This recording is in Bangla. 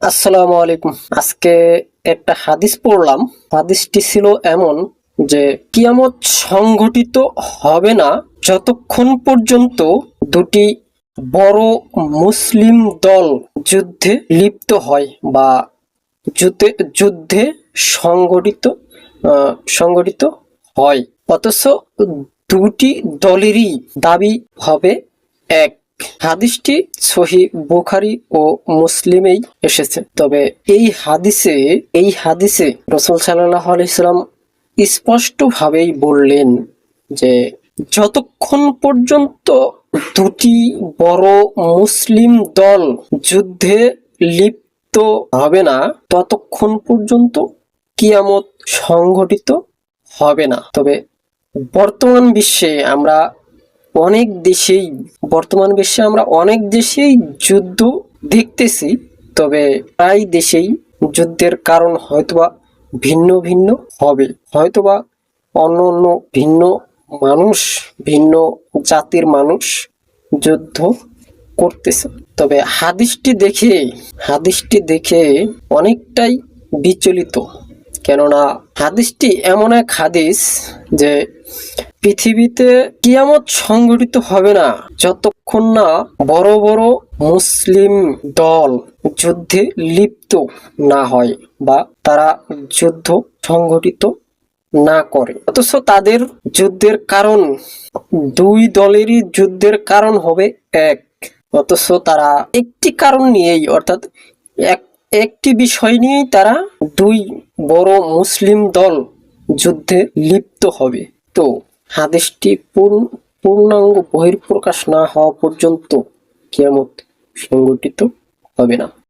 আসসালামু আলাইকুম। আজকে একটা হাদিস পড়লাম। হাদিসটি ছিল এমন যে কিয়ামত সংঘটিত হবে না যতক্ষণ পর্যন্ত দুটি বড় মুসলিম দল যুদ্ধে লিপ্ত হয় বা যুদ্ধে যুদ্ধে সংগঠিত সংগঠিত হয়, অথচ দুটি দলেরই দাবি হবে এক। হাদিসটি সহিহ বুখারী ও মুসলিমেই এসেছে। তবে এই হাদিসে রাসূল সাল্লাল্লাহু আলাইহি সাল্লাম স্পষ্টভাবেই বললেন যে যতক্ষণ পর্যন্ত দুটি বড় মুসলিম দল যুদ্ধে লিপ্ত হবে না ততক্ষণ পর্যন্ত কিয়ামত সংঘটিত হবে না। তবে বর্তমান বিশ্বে আমরা অনেক দেশেই যুদ্ধ দেখতেছি। তবে প্রায় দেশেই যুদ্ধের কারণ হয়তোবা ভিন্ন ভিন্ন হবে, হয়তোবা অন্য অন্য ভিন্ন জাতির মানুষ যুদ্ধ করতেছে। তবে হাদিসটি দেখে অনেকটাই বিচলিত, কেননা হাদিসটি এমন এক হাদিস যে পৃথিবীতে কিয়ামত সংঘটিত হবে না যতক্ষণ না বড় বড় মুসলিম দল যুদ্ধে লিপ্ত না হয় বা তারা যুদ্ধ সংঘটিত না করে। অথচ তাদের যুদ্ধের কারণ, দুই দলেরই যুদ্ধের কারণ হবে এক। অথচ তারা একটি কারণ নিয়েই, অর্থাৎ একটি বিষয় নিয়েই তারা দুই বড় মুসলিম দল যুদ্ধে লিপ্ত হবে। তো হাদিসটি পূর্ণাঙ্গ বহিঃপ্রকাশ না হওয়া পর্যন্ত কিয়ামত সংঘটিত হবে না।